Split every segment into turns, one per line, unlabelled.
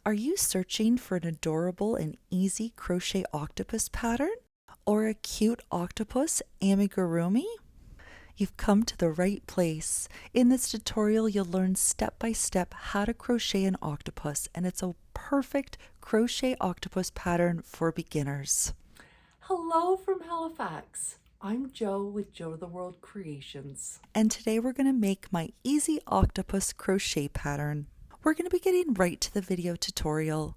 Are you searching for an adorable and easy crochet octopus pattern? Or a cute octopus amigurumi? You've come to the right place. In this tutorial, you'll learn step by step how to crochet an octopus, and it's a perfect crochet octopus pattern for beginners.
Hello from Halifax. I'm Jo with Jo the World Creations.
And today we're going to make my easy octopus crochet pattern. We're going to be getting right to the video tutorial.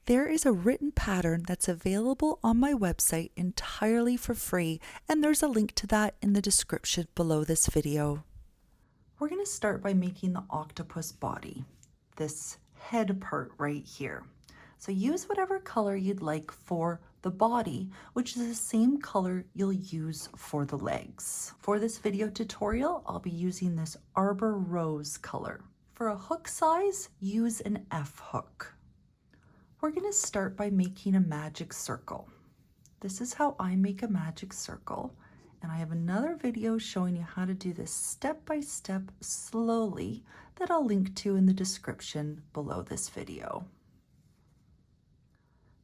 There is a written pattern that's available on my website entirely for free, and there's a link to that in the description below this video. We're going to start by making the octopus body, this head part right here. So use whatever color you'd like for the body, which is the same color you'll use for the legs. For this video tutorial, I'll be using this Arbor Rose color. For a hook size, use an F hook. We're going to start by making a magic circle. This is how I make a magic circle, and I have another video showing you how to do this step by step slowly that I'll link to in the description below this video.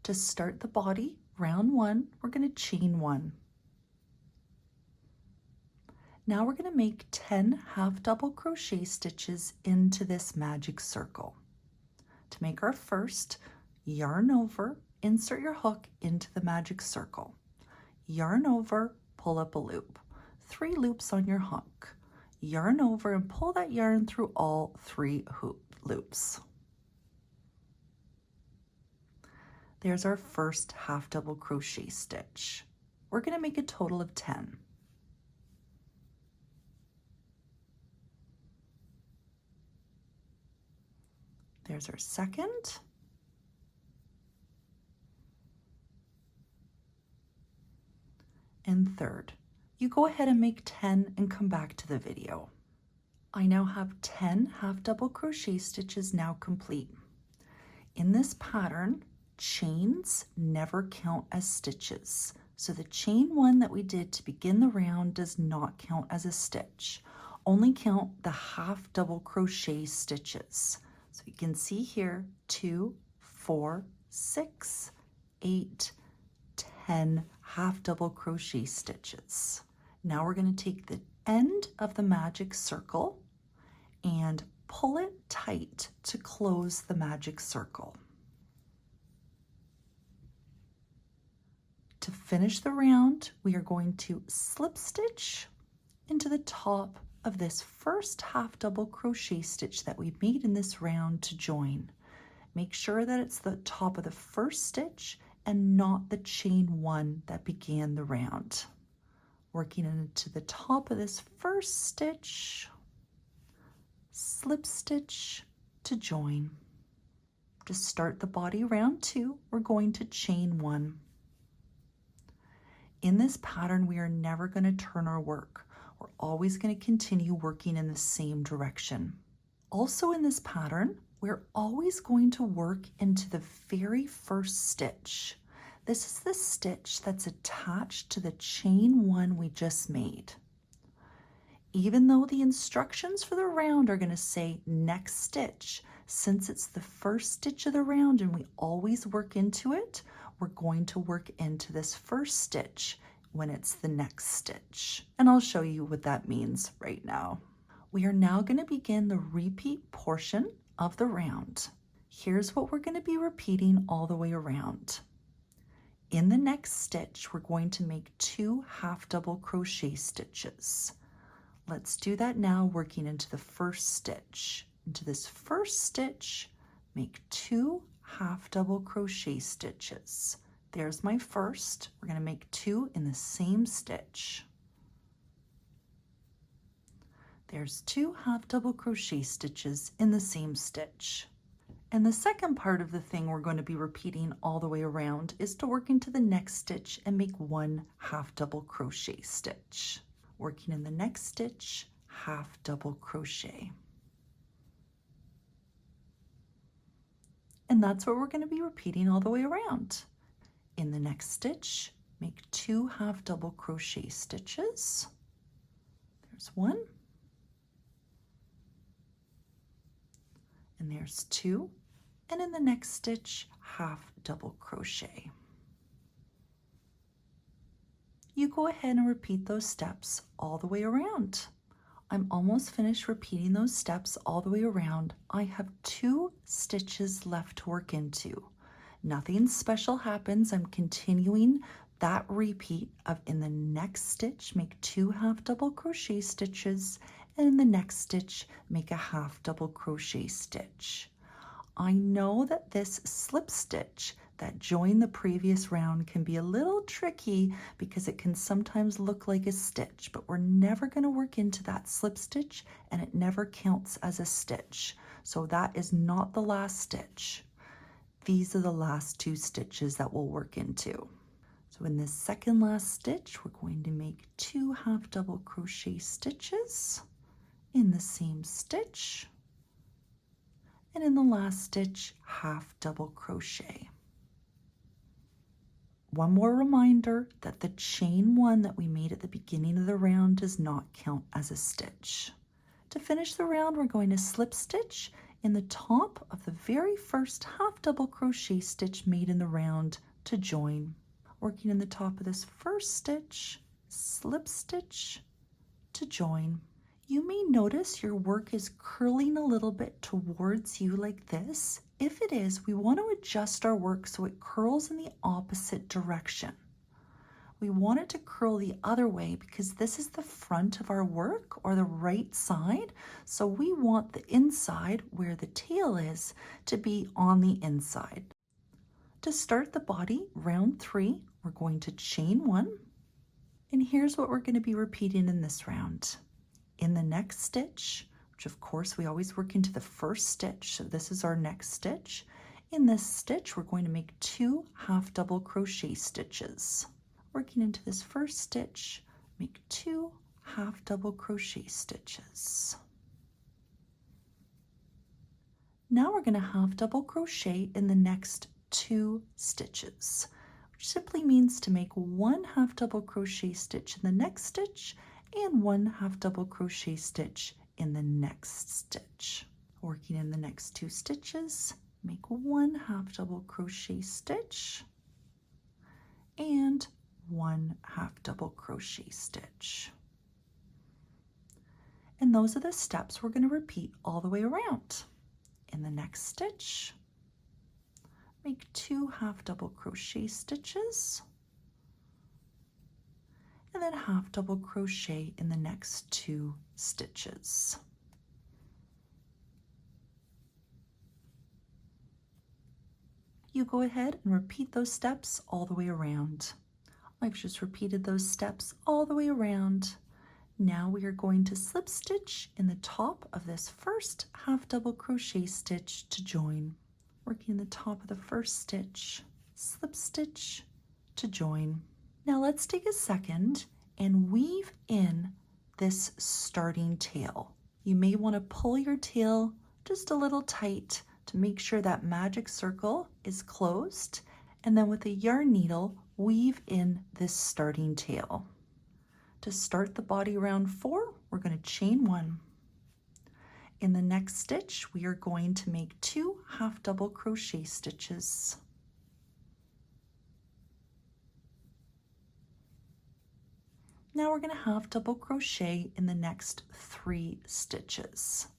To start the body, round 1, we're going to chain 1. Now we're going to make 10 half double crochet stitches into this magic circle. To make our first, yarn over, insert your hook into the magic circle. Yarn over, pull up a loop. 3 loops on your hook. Yarn over and pull that yarn through all 3 loops. There's our first half double crochet stitch. We're going to make a total of 10. There's our second. And third. You go ahead and make 10 and come back to the video. I now have 10 half double crochet stitches now complete. In this pattern, chains never count as stitches. So the chain 1 that we did to begin the round does not count as a stitch. Only count the half double crochet stitches. So you can see here 2, 4, 6, 8, 10 half double crochet stitches. Now we're going to take the end of the magic circle and pull it tight to close the magic circle. To finish the round, we are going to slip stitch into the top of this first half double crochet stitch that we made in this round to join. Make sure that it's the top of the first stitch and not the chain 1 that began the round. Working into the top of this first stitch, slip stitch to join. To start the body round 2, we're going to chain 1. In this pattern, we are never going to turn our work. We're always going to continue working in the same direction. Also in this pattern, we're always going to work into the very first stitch. This is the stitch that's attached to the chain 1 we just made. Even though the instructions for the round are going to say next stitch, since it's the first stitch of the round and we always work into it, we're going to work into this first stitch when it's the next stitch. And I'll show you what that means right now. We are now going to begin the repeat portion of the round. Here's what we're going to be repeating all the way around. In the next stitch, we're going to make 2 half double crochet stitches. Let's do that now, working into the first stitch. Into this first stitch, make 2 half double crochet stitches. There's my first. We're going to make 2 in the same stitch. There's 2 half double crochet stitches in the same stitch. And the second part of the thing we're going to be repeating all the way around is to work into the next stitch and make 1 half double crochet stitch. Working in the next stitch, half double crochet. And that's what we're going to be repeating all the way around. In the next stitch, make 2 half double crochet stitches. There's 1. And there's 2. and in the next stitch, half double crochet. You go ahead and repeat those steps all the way around. I'm almost finished repeating those steps all the way around. I have 2 stitches left to work into. Nothing special happens. I'm continuing that repeat of in the next stitch, make 2 half double crochet stitches, and in the next stitch, make a half double crochet stitch. I know that this slip stitch that joined the previous round can be a little tricky because it can sometimes look like a stitch, but we're never going to work into that slip stitch and it never counts as a stitch. So that is not the last stitch. These are the last 2 stitches that we'll work into. So in this second last stitch, we're going to make 2 half double crochet stitches in the same stitch. And in the last stitch, half double crochet. One more reminder that the chain 1 that we made at the beginning of the round does not count as a stitch. To finish the round, we're going to slip stitch in the top of the very first half double crochet stitch made in the round to join. Working in the top of this first stitch, slip stitch to join. You may notice your work is curling a little bit towards you like this. If it is, we want to adjust our work so it curls in the opposite direction. We want it to curl the other way because this is the front of our work, or the right side. So we want the inside, where the tail is, to be on the inside. To start the body, round 3, we're going to chain 1. And here's what we're going to be repeating in this round. In the next stitch, which of course we always work into the first stitch, so this is our next stitch. In this stitch, we're going to make 2 half double crochet stitches. Working into this first stitch, make 2 half double crochet stitches. Now we're going to half double crochet in the next 2 stitches, which simply means to make 1 half double crochet stitch in the next stitch and 1 half double crochet stitch in the next stitch. Working in the next 2 stitches, make 1 half double crochet stitch and 1 half double crochet stitch. And those are the steps we're going to repeat all the way around. In the next stitch, make 2 half double crochet stitches and then half double crochet in the next 2 stitches. You go ahead and repeat those steps all the way around. I've just repeated those steps all the way around. Now we are going to slip stitch in the top of this first half double crochet stitch to join. Working the top of the first stitch, slip stitch to join. Now let's take a second and weave in this starting tail. You may want to pull your tail just a little tight to make sure that magic circle is closed, and then with a yarn needle, weave in this starting tail. To start the body round 4, we're going to chain 1. In the next stitch, we are going to make 2 half double crochet stitches. Now we're going to half double crochet in the next 3 stitches.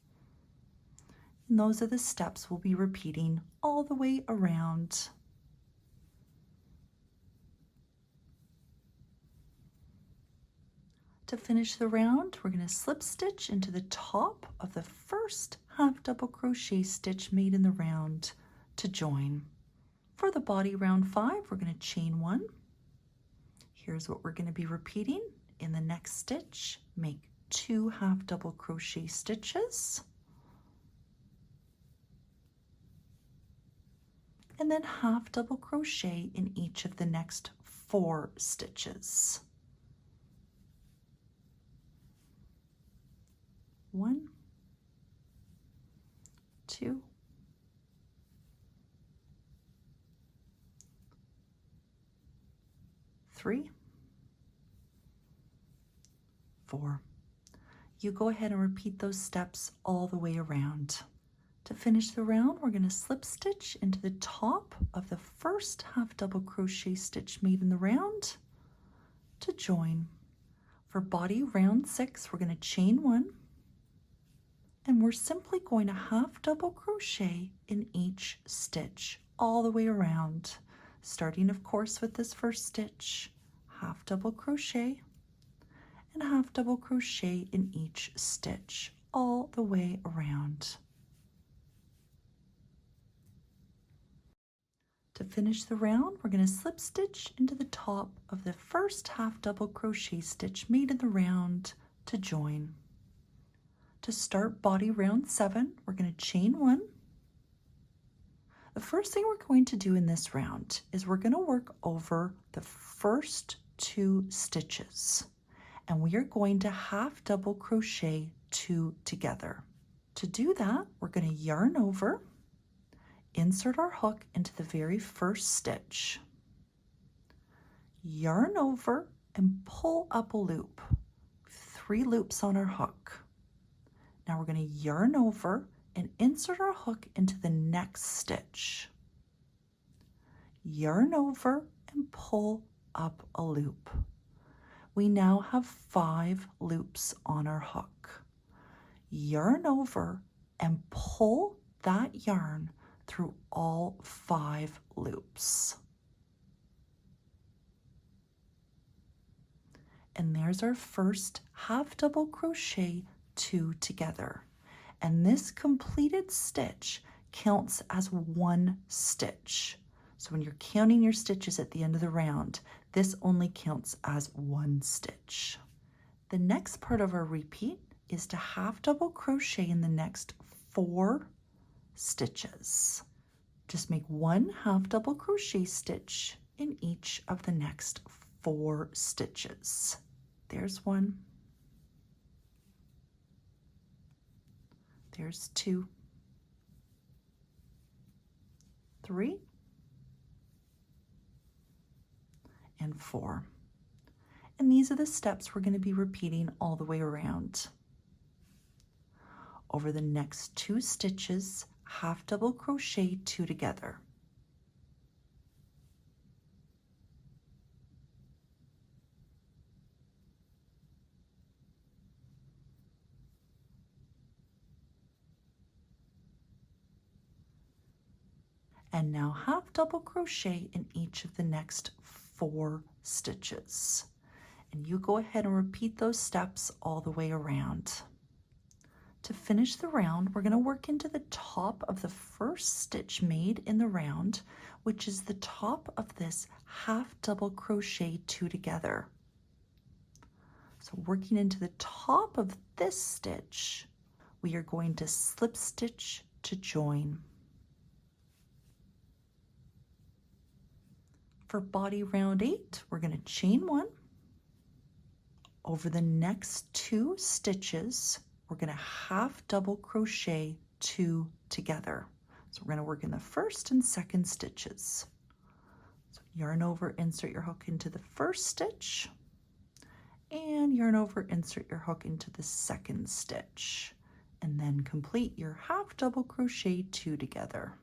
And those are the steps we'll be repeating all the way around. To finish the round, we're going to slip stitch into the top of the first half double crochet stitch made in the round to join. For the body round 5, we're going to chain 1. Here's what we're going to be repeating. In the next stitch, make 2 half double crochet stitches, and then half double crochet in each of the next 4 stitches. 1, 2, 3, 4. You go ahead and repeat those steps all the way around. To finish the round, we're going to slip stitch into the top of the first half double crochet stitch made in the round to join. For body round 6, we're going to chain 1, and we're simply going to half double crochet in each stitch all the way around, starting of course with this first stitch, half double crochet and half double crochet in each stitch all the way around. To finish the round, we're going to slip stitch into the top of the first half double crochet stitch made in the round to join. To start body round 7, we're going to chain 1. The first thing we're going to do in this round is we're going to work over the first 2 stitches, and we are going to half double crochet 2 together. To do that, we're going to yarn over, insert our hook into the very first stitch, yarn over and pull up a loop, 3 loops on our hook. Now we're going to yarn over and insert our hook into the next stitch, yarn over and pull up a loop. We now have 5 loops on our hook. Yarn over and pull that yarn through all 5 loops. And there's our first half double crochet 2 together. And this completed stitch counts as 1 stitch. So when you're counting your stitches at the end of the round, this only counts as 1 stitch. The next part of our repeat is to half double crochet in the next 4 stitches. Just make 1 half double crochet stitch in each of the next 4 stitches. There's 1. There's 2, 3, and 4. And these are the steps we're going to be repeating all the way around. Over the next 2 stitches, half double crochet 2 together. And now half double crochet in each of the next 4 stitches. And you go ahead and repeat those steps all the way around. To finish the round, we're going to work into the top of the first stitch made in the round, which is the top of this half double crochet 2 together. So working into the top of this stitch, we are going to slip stitch to join. For body round 8, we're going to chain 1. Over the next 2 stitches, we're going to half double crochet 2 together. So we're going to work in the first and second stitches. So yarn over, insert your hook into the first stitch, and yarn over, insert your hook into the second stitch, and then complete your half double crochet 2 together.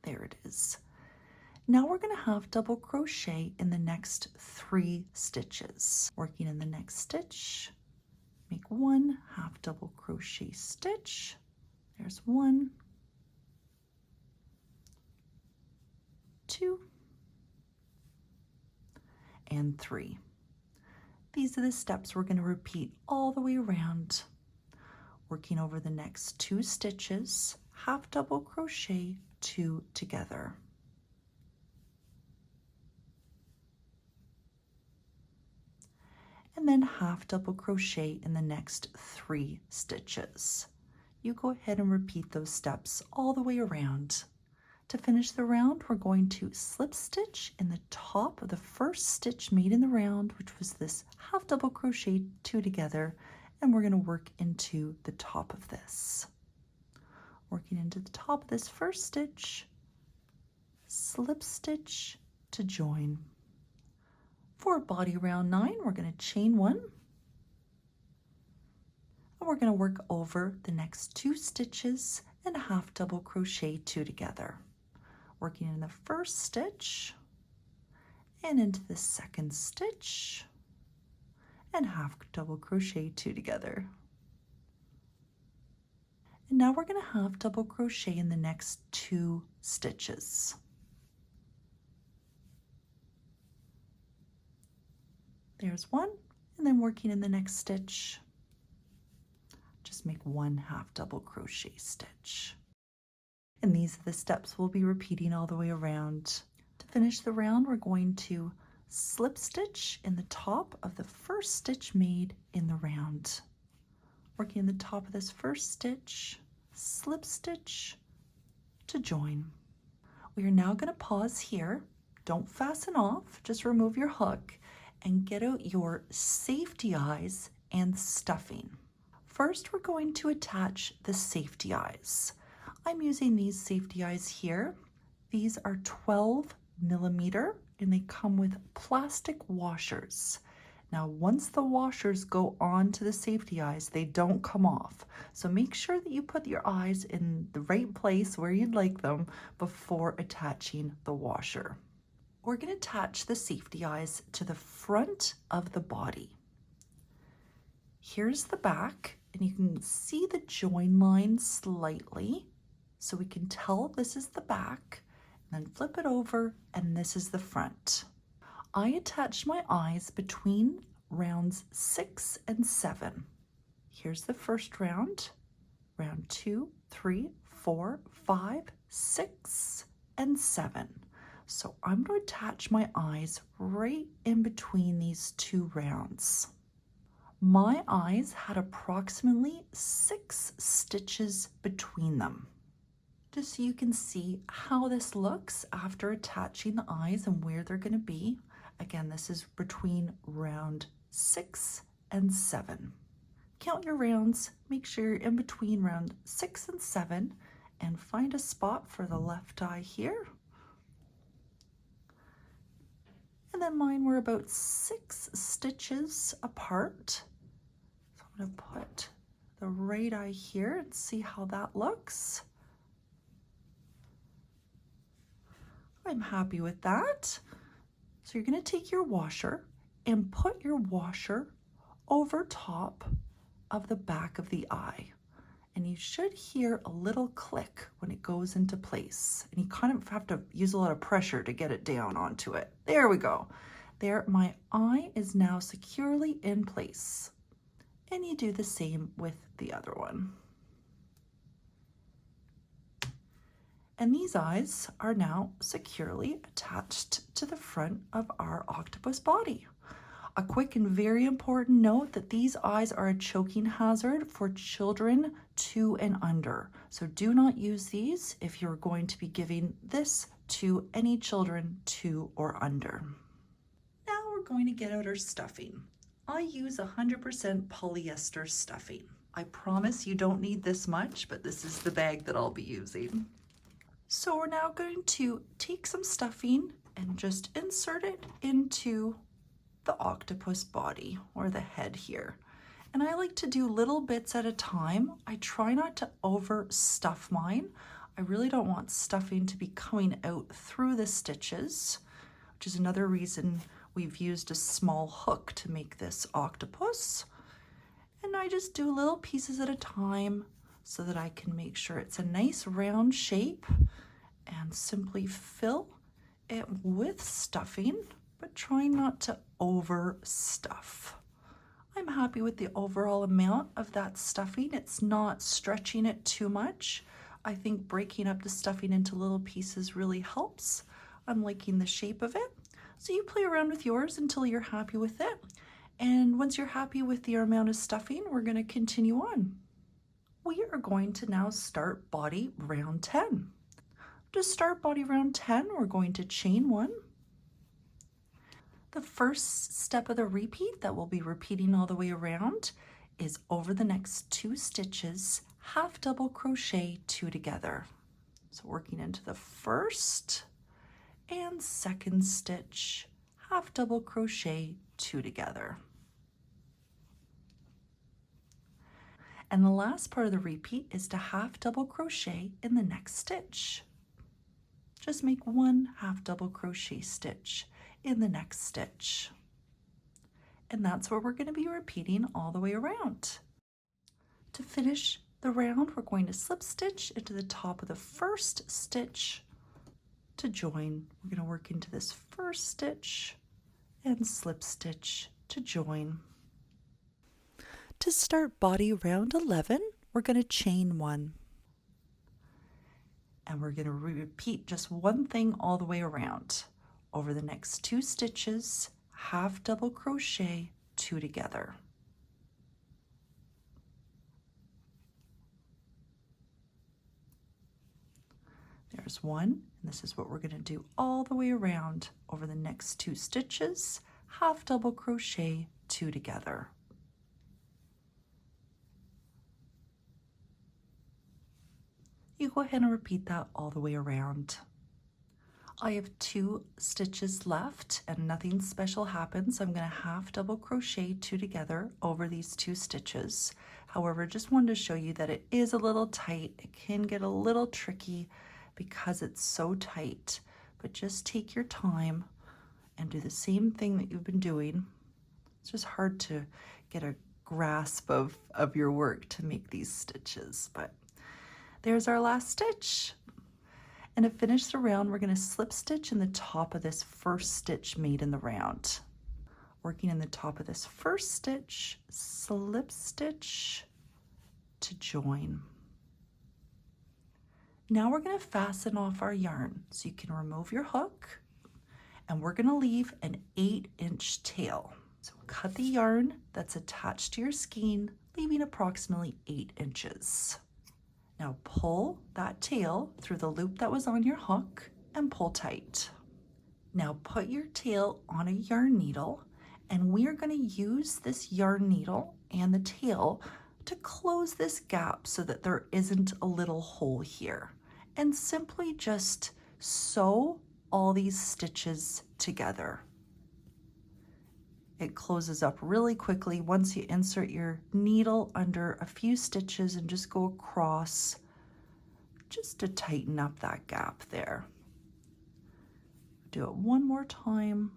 There it is. Now we're going to half double crochet in the next 3 stitches. Working in the next stitch, make 1 half double crochet stitch. There's 1, 2, and 3. These are the steps we're going to repeat all the way around. Working over the next 2 stitches, half double crochet 2 together. And then half double crochet in the next 3 stitches. You go ahead and repeat those steps all the way around. To finish the round, we're going to slip stitch in the top of the first stitch made in the round, which was this half double crochet 2 together, and we're going to work into the top of this. Working into the top of this first stitch, slip stitch to join. For body round 9, we're going to chain 1, and we're going to work over the next 2 stitches and half double crochet two together, working in the first stitch and into the second stitch and half double crochet two together. And now we're going to half double crochet in the next two stitches. There's one, and then working in the next stitch, just make one half double crochet stitch. And these are the steps we'll be repeating all the way around. To finish the round, we're going to slip stitch in the top of the first stitch made in the round. Working in the top of this first stitch, slip stitch to join. We are now going to pause here. Don't fasten off, just remove your hook and get out your safety eyes and stuffing. First, we're going to attach the safety eyes. I'm using these safety eyes here. These are 12mm and they come with plastic washers. Now, once the washers go on to the safety eyes, they don't come off. So make sure that you put your eyes in the right place where you'd like them before attaching the washer. We're going to attach the safety eyes to the front of the body. Here's the back, and you can see the join line slightly, so we can tell this is the back, and then flip it over, and this is the front. I attached my eyes between rounds 6 and 7. Here's the first round, round 2, 3, 4, 5, 6, and 7. So I'm going to attach my eyes right in between these two rounds. My eyes had approximately 6 stitches between them. Just so you can see how this looks after attaching the eyes and where they're going to be. Again, this is between round 6 and 7. Count your rounds, make sure you're in between round 6 and 7, and find a spot for the left eye here. And then mine were about 6 stitches apart. So I'm going to put the right eye here and see how that looks. I'm happy with that. So you're going to take your washer and put your washer over top of the back of the eye. And you should hear a little click when it goes into place. And you kind of have to use a lot of pressure to get it down onto it. There we go. There, my eye is now securely in place. And you do the same with the other one. And these eyes are now securely attached to the front of our octopus body. A quick and very important note that these eyes are a choking hazard for children 2 and under. So do not use these if you're going to be giving this to any children 2 or under. Now we're going to get out our stuffing. I use 100% polyester stuffing. I promise you don't need this much, but this is the bag that I'll be using. So we're now going to take some stuffing and just insert it into the octopus body or the head here. And I like to do little bits at a time. I try not to overstuff mine. I really don't want stuffing to be coming out through the stitches, which is another reason we've used a small hook to make this octopus. And I just do little pieces at a time so that I can make sure it's a nice round shape and simply fill it with stuffing, but try not to overstuff. I'm happy with the overall amount of that stuffing. It's not stretching it too much. I think breaking up the stuffing into little pieces really helps. I'm liking the shape of it. So you play around with yours until you're happy with it. And once you're happy with the amount of stuffing, we're going to continue on. We are going to now start body round 10. To start body round 10, we're going to chain 1. The first step of the repeat that we'll be repeating all the way around is over the next 2 stitches, half double crochet 2 together. So working into the first and second stitch, half double crochet 2 together. And the last part of the repeat is to half double crochet in the next stitch. Just make one half double crochet stitch in the next stitch. And that's what we're going to be repeating all the way around. To finish the round, we're going to slip stitch into the top of the first stitch to join. We're going to work into this first stitch and slip stitch to join. To start body round 11, we're going to chain 1. And we're going to repeat just one thing all the way around. Over the next 2 stitches, half double crochet 2 together. There's 1, and this is what we're going to do all the way around. Over the next 2 stitches, half double crochet 2 together. You go ahead and repeat that all the way around. I have 2 stitches left and nothing special happens. I'm going to half double crochet 2 together over these 2 stitches. However, just wanted to show you that it is a little tight. It can get a little tricky because it's so tight, but just take your time and do the same thing that you've been doing. It's just hard to get a grasp of your work to make these stitches, but there's our last stitch. And to finish the round, we're going to slip stitch in the top of this first stitch made in the round. Working in the top of this first stitch, slip stitch to join. Now we're going to fasten off our yarn. So you can remove your hook, and we're going to leave an 8-inch tail. So cut the yarn that's attached to your skein, leaving approximately 8 inches. Now pull that tail through the loop that was on your hook and pull tight. Now put your tail on a yarn needle, and we are going to use this yarn needle and the tail to close this gap so that there isn't a little hole here. And simply just sew all these stitches together. It closes up really quickly once you insert your needle under a few stitches and just go across just to tighten up that gap there. Do it one more time.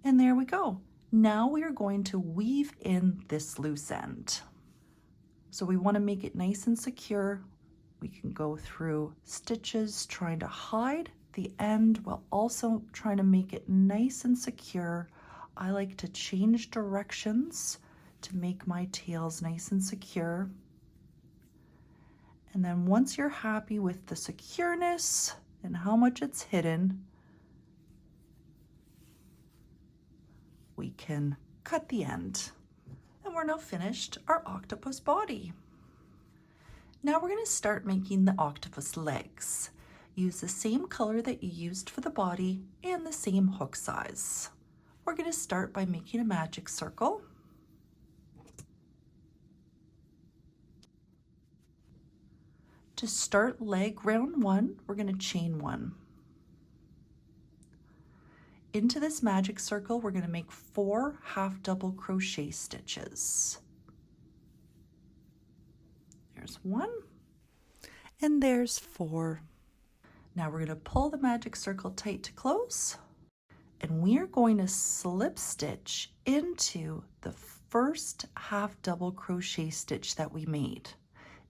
And there we go. Now we are going to weave in this loose end. So we want to make it nice and secure. We can go through stitches trying to hide the end while also trying to make it nice and secure. I like to change directions to make my tails nice and secure. And then once you're happy with the secureness and how much it's hidden, we can cut the end. And we're now finished our octopus body. Now we're going to start making the octopus legs. Use the same color that you used for the body and the same hook size. We're going to start by making a magic circle. To start leg round 1, we're going to chain 1. Into this magic circle, we're going to make 4 half double crochet stitches. There's 1, and there's 4. Now we're going to pull the magic circle tight to close, and we are going to slip stitch into the first half double crochet stitch that we made.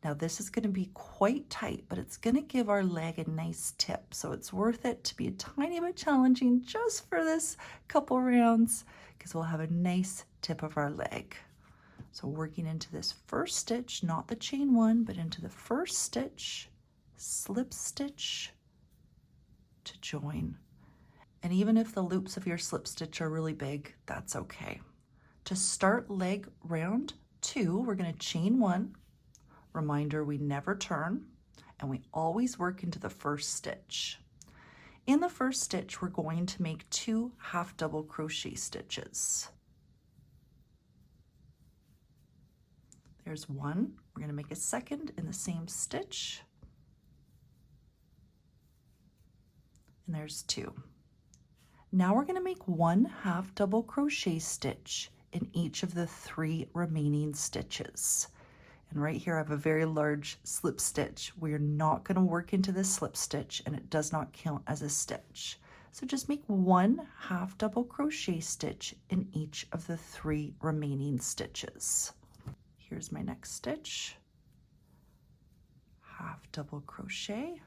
Now this is going to be quite tight, but it's going to give our leg a nice tip, so it's worth it to be a tiny bit challenging just for this couple rounds, because we'll have a nice tip of our leg. So working into this first stitch, not the chain 1, but into the first stitch, slip stitch to join. And even if the loops of your slip stitch are really big, that's okay. To start leg round 2, we're going to chain 1. Reminder, we never turn, and we always work into the first stitch. In the first stitch, we're going to make 2 half double crochet stitches. There's 1. We're going to make a second in the same stitch. And there's 2. Now we're going to make 1 half double crochet stitch in each of the 3 remaining stitches. And right here I have a very large slip stitch. We're not going to work into this slip stitch and it does not count as a stitch. So just make 1 half double crochet stitch in each of the 3 remaining stitches. Here's my next stitch. Half double crochet.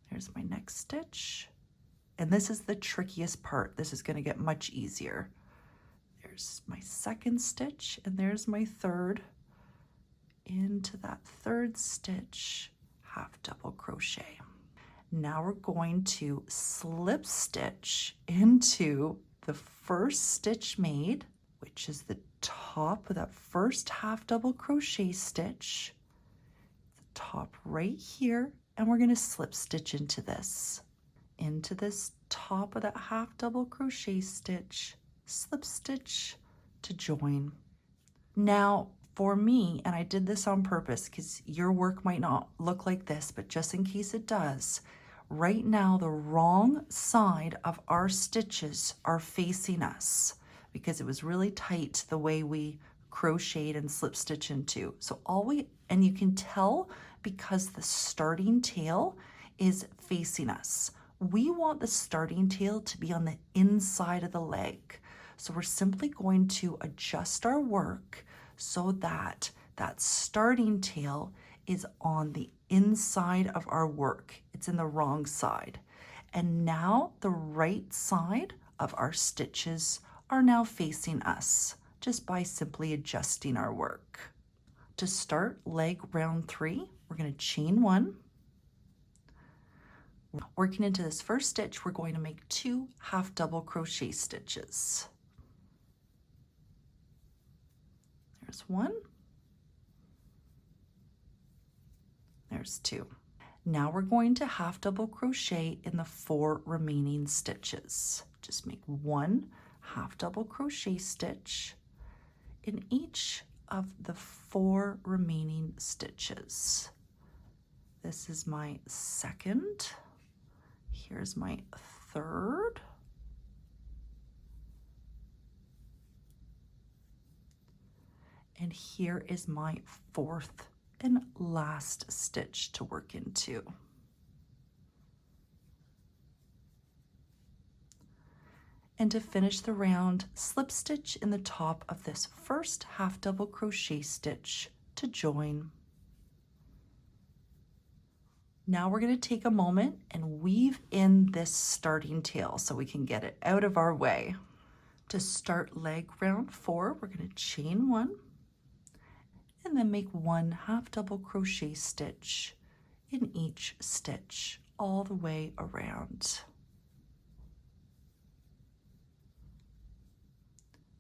There's my next stitch. And this is the trickiest part. This is going to get much easier. There's my second stitch and there's my third. Into that third stitch, half double crochet. Now we're going to slip stitch into the first stitch made, which is the top of that first half double crochet stitch, the top right here, and we're going to slip stitch into this top of that half double crochet stitch, slip stitch to join. Now for me, and I did this on purpose because your work might not look like this, but just in case it does, right now the wrong side of our stitches are facing us because it was really tight the way we crocheted and slip stitch into. So and you can tell because the starting tail is facing us. We want the starting tail to be on the inside of the leg. So we're simply going to adjust our work so that that starting tail is on the inside of our work. It's in the wrong side. And now the right side of our stitches are now facing us just by simply adjusting our work. To start leg round 3, we're going to chain 1. Working into this first stitch, we're going to make 2 half double crochet stitches. There's 1. There's 2. Now we're going to half double crochet in the 4 remaining stitches. Just make 1 half double crochet stitch in each of the 4 remaining stitches. This is my second. Here's my third. And here is my 4th and last stitch to work into. And to finish the round, slip stitch in the top of this first half double crochet stitch to join. Now we're going to take a moment and weave in this starting tail so we can get it out of our way. To start leg round 4, we're going to chain 1 and then make 1 half double crochet stitch in each stitch all the way around.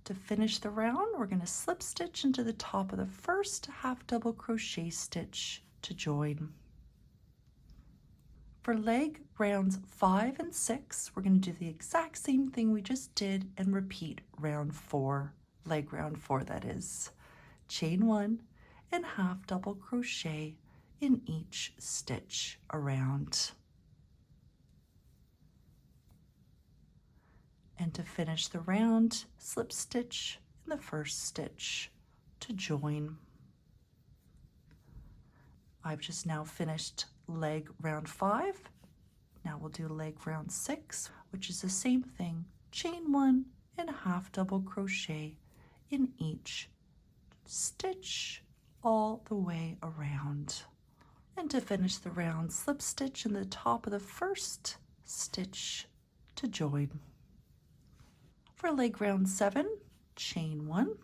To finish the round, we're going to slip stitch into the top of the first half double crochet stitch to join. For leg rounds 5 and 6, we're going to do the exact same thing we just did and repeat round 4, leg round 4 that is. Chain 1 and half double crochet in each stitch around. And to finish the round, slip stitch in the first stitch to join. I've just now finished leg round 5. Now we'll do leg round 6, which is the same thing. Chain 1 and half double crochet in each stitch all the way around. And to finish the round, slip stitch in the top of the first stitch to join. For leg round 7, chain 1.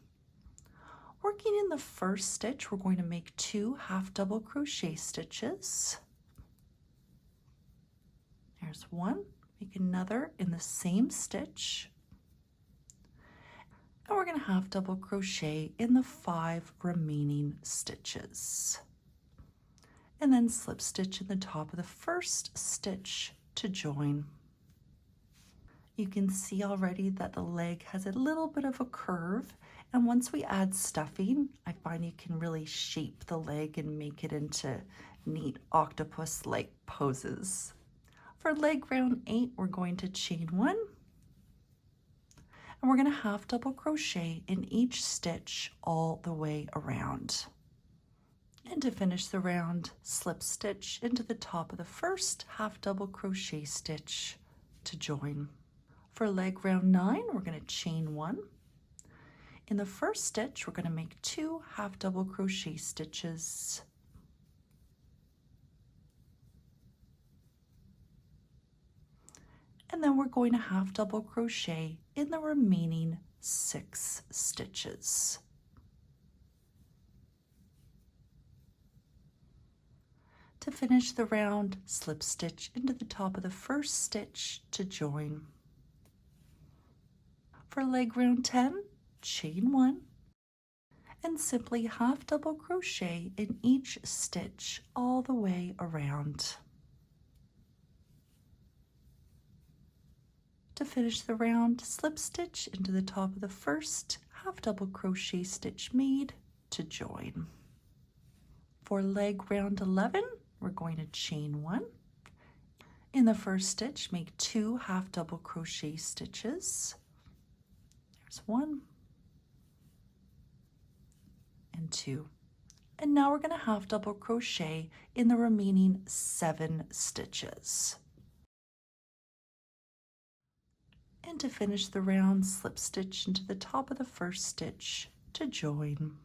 Working in the first stitch, we're going to make 2 half double crochet stitches. There's 1, make another in the same stitch. And we're going to half double crochet in the 5 remaining stitches. And then slip stitch in the top of the first stitch to join. You can see already that the leg has a little bit of a curve, and once we add stuffing, I find you can really shape the leg and make it into neat octopus-like poses. For leg round 8, we're going to chain 1 And we're going to half double crochet in each stitch all the way around. And to finish the round, slip stitch into the top of the first half double crochet stitch to join. For leg round 9, we're going to chain 1. In the first stitch, we're going to make 2 half double crochet stitches. And then we're going to half double crochet in the remaining 6 stitches. To finish the round, slip stitch into the top of the first stitch to join. For leg round 10, chain 1 and simply half double crochet in each stitch all the way around. To finish the round, slip stitch into the top of the first half double crochet stitch made to join. For leg round 11, we're going to chain 1. In the first stitch, make 2 half double crochet stitches. There's 1 and 2. And now we're going to half double crochet in the remaining 7 stitches. And to finish the round, slip stitch into the top of the first stitch to join.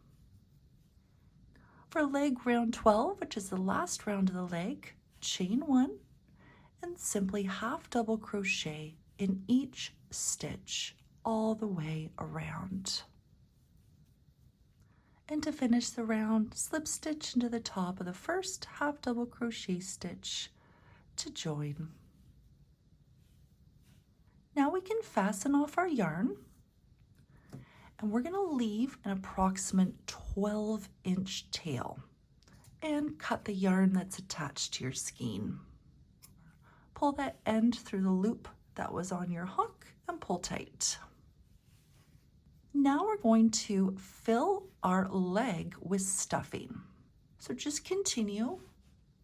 For leg round 12, which is the last round of the leg, chain 1 and simply half double crochet in each stitch all the way around. And to finish the round, slip stitch into the top of the first half double crochet stitch to join. Now we can fasten off our yarn, and we're going to leave an approximate 12-inch tail and cut the yarn that's attached to your skein. Pull that end through the loop that was on your hook and pull tight. Now we're going to fill our leg with stuffing. So just continue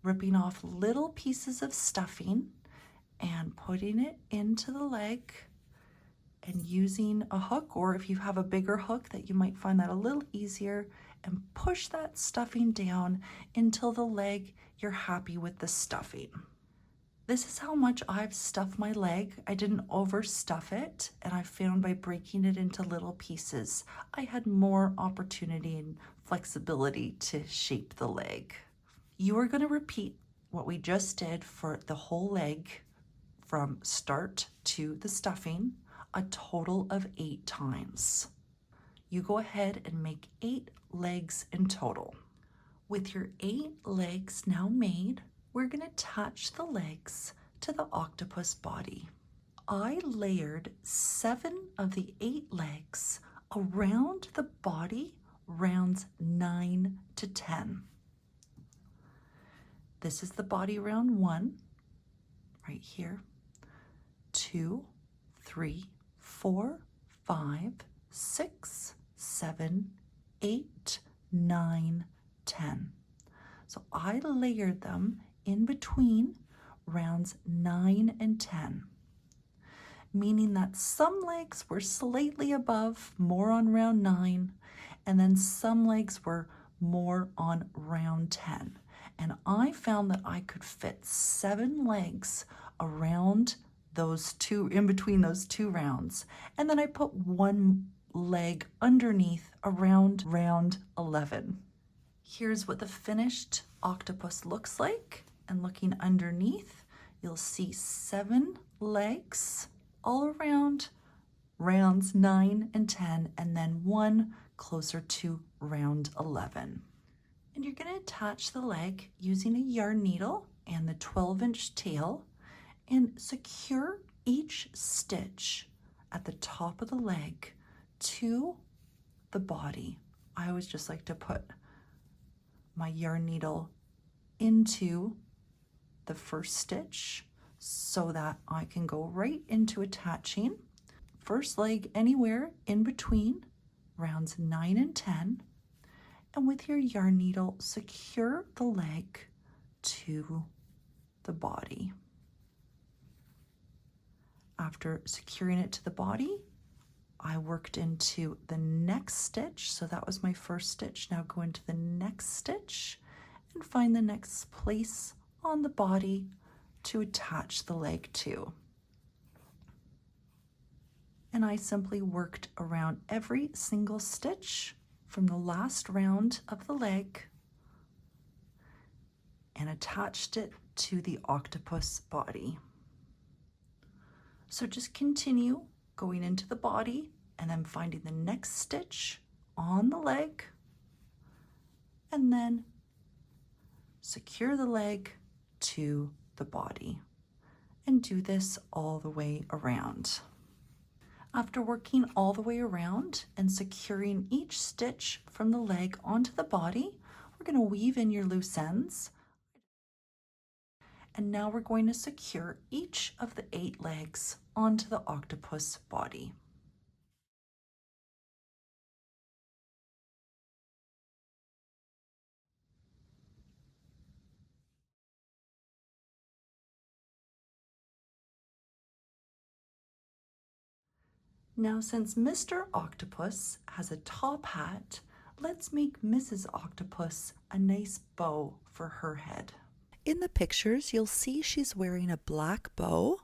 ripping off little pieces of stuffing and putting it into the leg and using a hook, or if you have a bigger hook that you might find that a little easier, and push that stuffing down until the leg you're happy with the stuffing. This is how much I've stuffed my leg. I didn't overstuff it, and I found by breaking it into little pieces, I had more opportunity and flexibility to shape the leg. You are going to repeat what we just did for the whole leg from start to the stuffing a total of 8 times. You go ahead and make 8 legs in total. With your 8 legs now made, we're going to attach the legs to the octopus body. I layered 7 of the 8 legs around the body, rounds 9 to 10. This is the body round 1, right here. 2, 3, 4, 5, 6, 7, 8, 9, 10. So I layered them in between rounds 9 and 10, meaning that some legs were slightly above, more on round 9, and then some legs were more on round 10. And I found that I could fit 7 legs around those two, in between those 2 rounds. And then I put 1 leg underneath around round 11. Here's what the finished octopus looks like. And looking underneath, you'll see 7 legs all around rounds 9 and 10, and then 1 closer to round 11. And you're going to attach the leg using a yarn needle and the 12-inch tail and secure each stitch at the top of the leg to the body. I always just like to put my yarn needle into the first stitch so that I can go right into attaching first leg anywhere in between rounds 9 and 10, and with your yarn needle secure the leg to the body. After securing it to the body, I worked into the next stitch. So that was my first stitch. Now go into the next stitch and find the next place on the body to attach the leg to. And I simply worked around every single stitch from the last round of the leg and attached it to the octopus body. So just continue going into the body and then finding the next stitch on the leg and then secure the leg to the body and do this all the way around. After working all the way around and securing each stitch from the leg onto the body, we're going to weave in your loose ends. And now we're going to secure each of the 8 legs onto the octopus body. Now, since Mr. Octopus has a top hat, let's make Mrs. Octopus a nice bow for her head. In the pictures, you'll see she's wearing a black bow,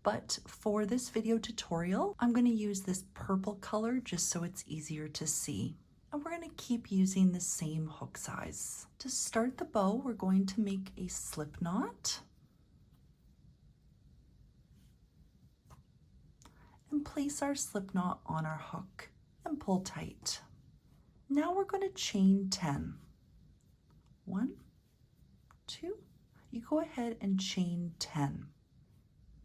but for this video tutorial, I'm going to use this purple color just so it's easier to see. And we're going to keep using the same hook size. To start the bow, we're going to make a slip knot. And place our slip knot on our hook and pull tight. Now we're going to chain 10. 1, 2, you go ahead and chain 10.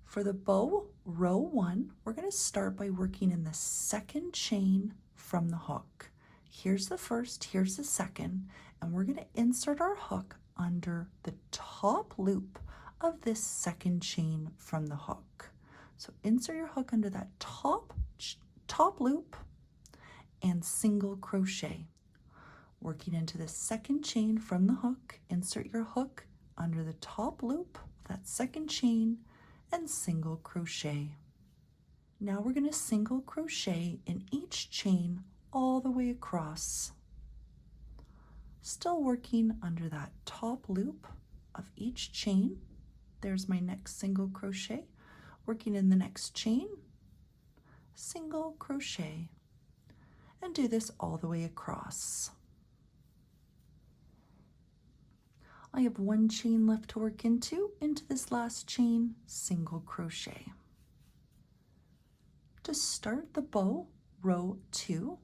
For the bow, row 1, we're going to start by working in the second chain from the hook. Here's the first, here's the second, and we're going to insert our hook under the top loop of this second chain from the hook. So insert your hook under that top loop and single crochet. Working into the second chain from the hook, insert your hook under the top loop, that second chain, and single crochet. Now we're going to single crochet in each chain all the way across. Still working under that top loop of each chain. There's my next single crochet. Working in the next chain, single crochet, and do this all the way across. I have 1 chain left to work into this last chain, single crochet. To start the bow, row 2,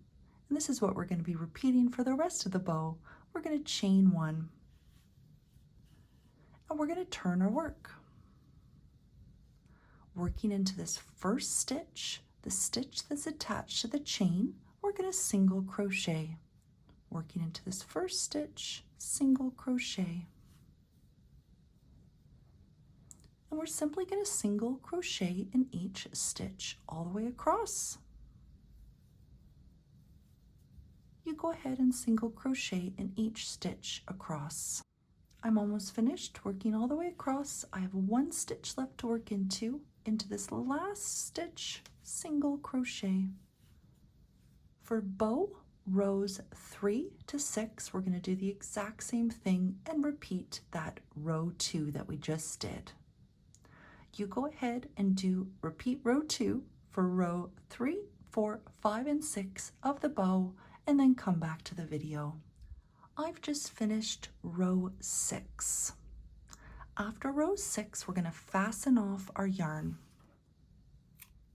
and this is what we're going to be repeating for the rest of the bow. We're going to chain 1, and we're going to turn our work. Working into this first stitch, the stitch that's attached to the chain, we're going to single crochet. Working into this first stitch, single crochet. And we're simply going to single crochet in each stitch all the way across. You go ahead and single crochet in each stitch across. I'm almost finished working all the way across. I have 1 stitch left to work into this last stitch, single crochet. For bow, rows 3 to 6, we're going to do the exact same thing and repeat that row 2 that we just did. You go ahead and repeat row 2 for row 3, 4, 5, and 6 of the bow, and then come back to the video. I've just finished row 6. After row 6, we're going to fasten off our yarn.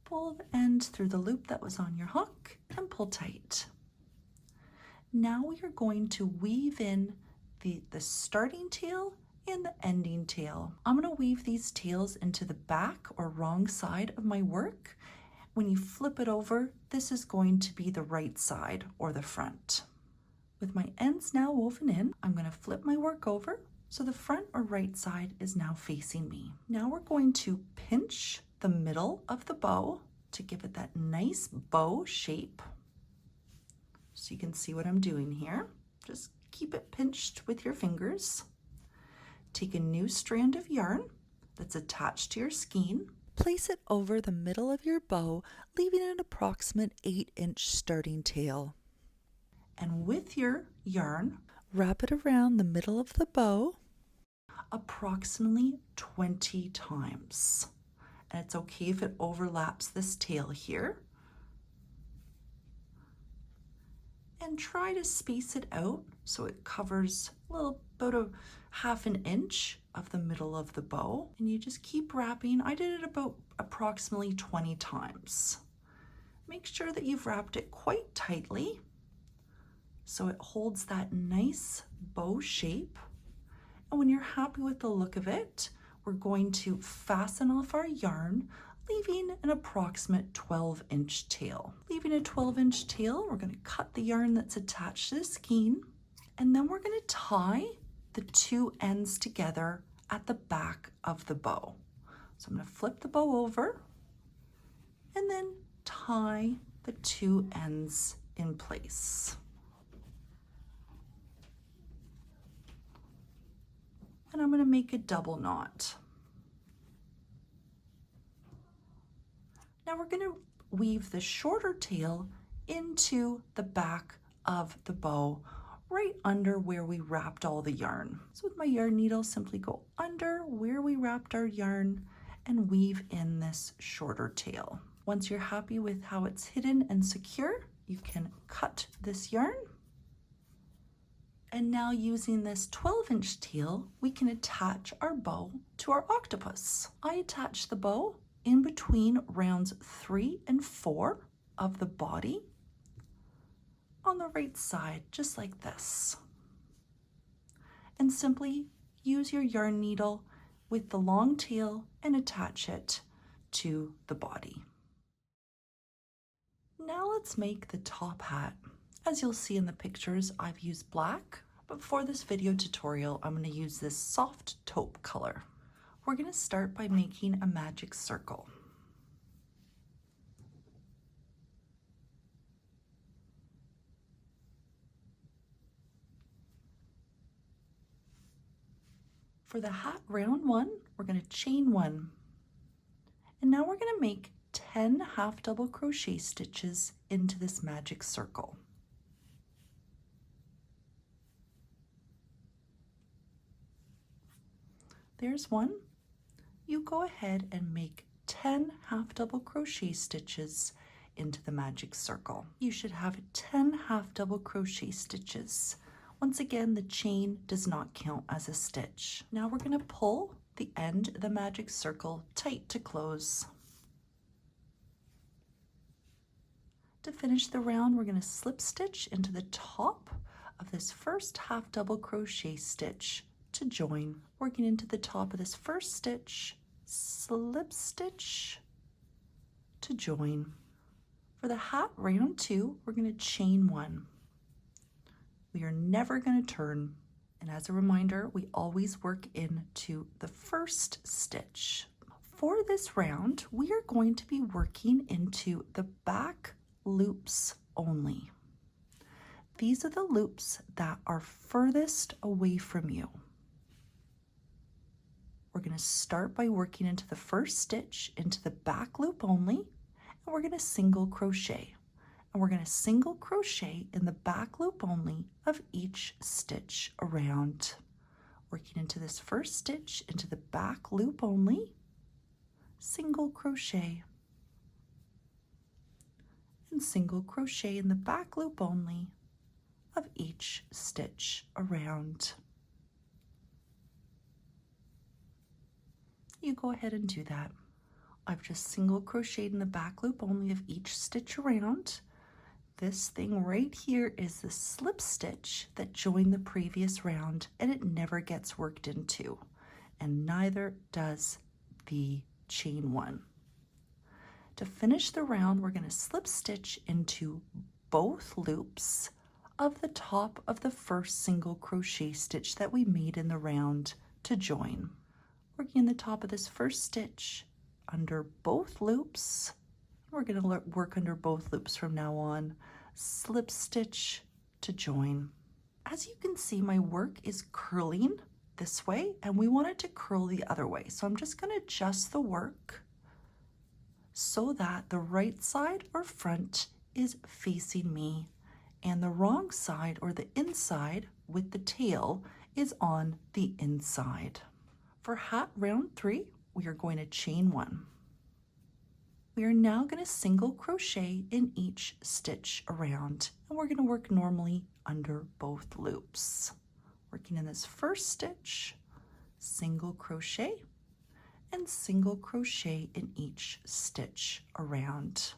Pull the end through the loop that was on your hook and pull tight. Now we are going to weave in the starting tail and the ending tail. I'm going to weave these tails into the back or wrong side of my work. When you flip it over, this is going to be the right side or the front. With my ends now woven in, I'm going to flip my work over so the front or right side is now facing me. Now we're going to pinch the middle of the bow to give it that nice bow shape. So you can see what I'm doing here. Just keep it pinched with your fingers. Take a new strand of yarn that's attached to your skein Place it over the middle of your bow, leaving an approximate 8-inch starting tail. And with your yarn, wrap it around the middle of the bow approximately 20 times. And it's okay if it overlaps this tail here. And try to space it out so it covers about a half an inch of the middle of the bow. And you just keep wrapping. I did it about approximately 20 times. Make sure that you've wrapped it quite tightly so it holds that nice bow shape. And when you're happy with the look of it, we're going to fasten off our yarn, leaving an approximate 12-inch tail. Leaving a 12-inch tail, we're going to cut the yarn that's attached to the skein, and then we're going to tie the two ends together at the back of the bow. So I'm going to flip the bow over and then tie the two ends in place. And I'm going to make a double knot. Now we're going to weave the shorter tail into the back of the bow, right under where we wrapped all the yarn. So with my yarn needle, simply go under where we wrapped our yarn and weave in this shorter tail. Once you're happy with how it's hidden and secure, you can cut this yarn. And now using this 12-inch tail, we can attach our bow to our octopus. I attach the bow in between rounds 3 and 4 of the body on the right side, just like this. And simply use your yarn needle with the long tail and attach it to the body. Now let's make the top hat. As you'll see in the pictures, I've used black, but for this video tutorial, I'm going to use this soft taupe color. We're going to start by making a magic circle. For the hat round 1, we're going to chain 1. And now we're going to make 10 half double crochet stitches into this magic circle. There's 1. You go ahead and make 10 half double crochet stitches into the magic circle. You should have 10 half double crochet stitches. Once again, the chain does not count as a stitch. Now we're going to pull the end of the magic circle tight to close. To finish the round, we're going to slip stitch into the top of this first half double crochet stitch to join. Working into the top of this first stitch, slip stitch to join. For the hat round 2, we're going to chain 1. We are never going to turn, and as a reminder, we always work into the first stitch. For this round, we are going to be working into the back loops only. These are the loops that are furthest away from you. We're going to start by working into the first stitch into the back loop only, and we're going to single crochet. And we're going to single crochet in the back loop only of each stitch around. Working into this first stitch into the back loop only, single crochet, and single crochet in the back loop only of each stitch around. You go ahead and do that. I've just single crocheted in the back loop only of each stitch around. This thing right here is the slip stitch that joined the previous round, and it never gets worked into, and neither does the chain 1. To finish the round, we're going to slip stitch into both loops of the top of the first single crochet stitch that we made in the round to join. Working in the top of this first stitch under both loops. We're going to work under both loops from now on. Slip stitch to join. As you can see, my work is curling this way, and we want it to curl the other way. So I'm just going to adjust the work so that the right side or front is facing me and the wrong side or the inside with the tail is on the inside. For hat round 3, we are going to chain 1. We are now going to single crochet in each stitch around, and we're going to work normally under both loops. Working in this first stitch, single crochet and single crochet in each stitch around.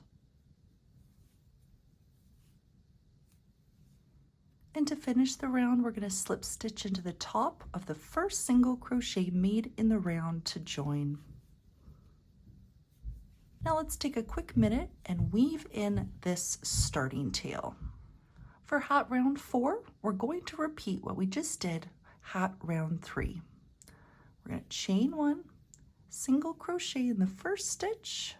And to finish the round, we're going to slip stitch into the top of the first single crochet made in the round to join. Now let's take a quick minute and weave in this starting tail. For hat round 4, we're going to repeat what we just did, hat round 3. We're going to chain 1, single crochet in the first stitch,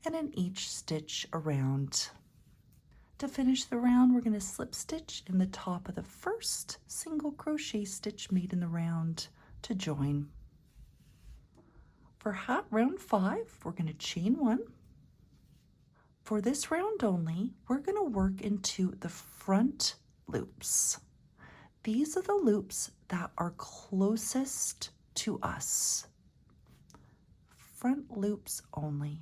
and in each stitch around. To finish the round, we're going to slip stitch in the top of the first single crochet stitch made in the round to join. For hat round 5, we're going to chain 1. For this round only, we're going to work into the front loops. These are the loops that are closest to us. Front loops only.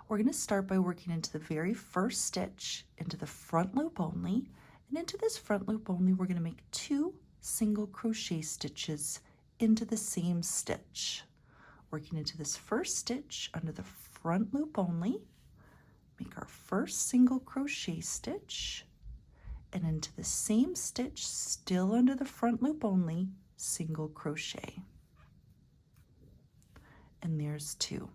We're going to start by working into the very first stitch, into the front loop only, and into this front loop only, we're going to make 2 single crochet stitches into the same stitch. Working into this first stitch under the front loop only, make our first single crochet stitch, and into the same stitch, still under the front loop only, single crochet. And there's 2.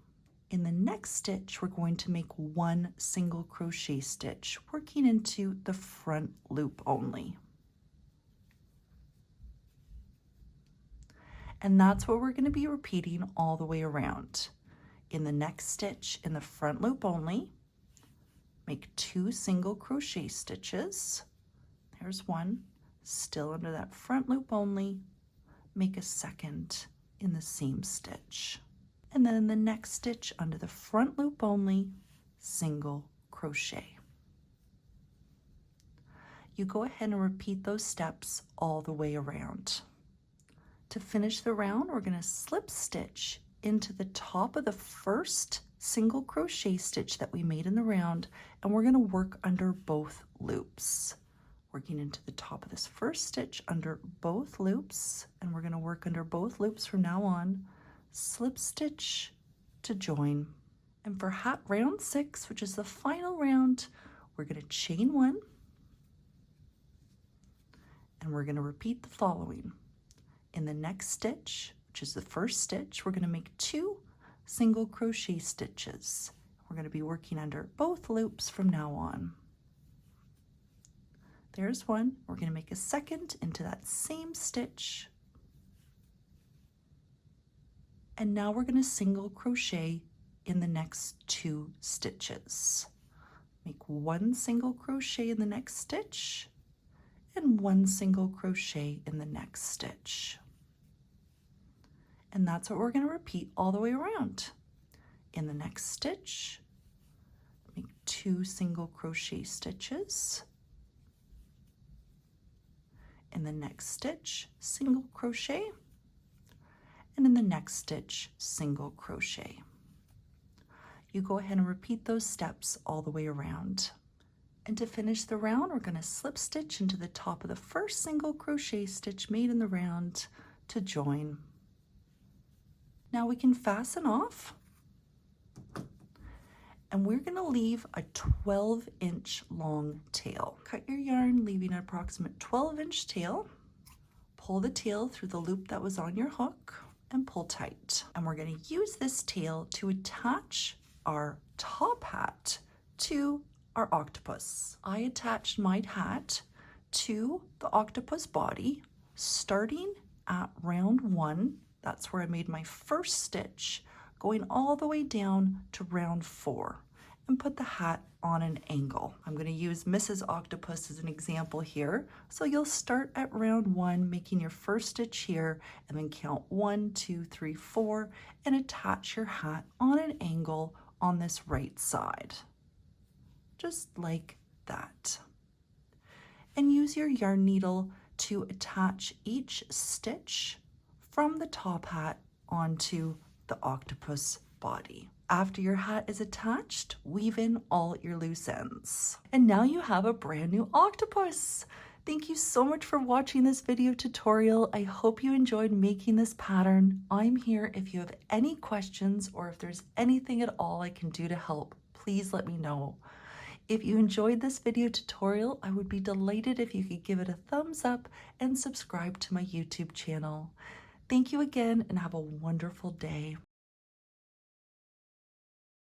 In the next stitch, we're going to make 1 single crochet stitch, working into the front loop only. And that's what we're going to be repeating all the way around. In the next stitch, in the front loop only, make 2 single crochet stitches. There's 1, still under that front loop only, make a second in the same stitch. And then in the next stitch under the front loop only, single crochet. You go ahead and repeat those steps all the way around. To finish the round, we're going to slip stitch into the top of the first single crochet stitch that we made in the round, and we're going to work under both loops. Working into the top of this first stitch under both loops, and we're going to work under both loops from now on. Slip stitch to join. And for hat round 6, which is the final round, we're going to chain 1, and we're going to repeat the following. In the next stitch, which is the first stitch, we're going to make 2 single crochet stitches. We're going to be working under both loops from now on. There's 1. We're going to make a second into that same stitch. And now we're going to single crochet in the next 2 stitches. Make 1 single crochet in the next stitch and 1 single crochet in the next stitch. And that's what we're going to repeat all the way around. In the next stitch, make 2 single crochet stitches. In the next stitch, single crochet. And in the next stitch, single crochet. You go ahead and repeat those steps all the way around. And to finish the round, we're going to slip stitch into the top of the first single crochet stitch made in the round to join. Now we can fasten off, and we're going to leave a 12-inch long tail. Cut your yarn, leaving an approximate 12-inch tail. Pull the tail through the loop that was on your hook and pull tight. And we're going to use this tail to attach our top hat to our octopus. I attached my hat to the octopus body, starting at round 1. That's where I made my first stitch, going all the way down to round 4. and put the hat on an angle. I'm going to use Mrs. Octopus as an example here. So you'll start at round 1, making your first stitch here, and then count 1, 2, 3, 4, and attach your hat on an angle on this right side. Just like that. And use your yarn needle to attach each stitch from the top hat onto the octopus body. After your hat is attached, weave in all your loose ends. And now you have a brand new octopus. Thank you so much for watching this video tutorial. I hope you enjoyed making this pattern. I'm here if you have any questions or if there's anything at all I can do to help, please let me know. If you enjoyed this video tutorial, I would be delighted if you could give it a thumbs up and subscribe to my YouTube channel. Thank you again and have a wonderful day.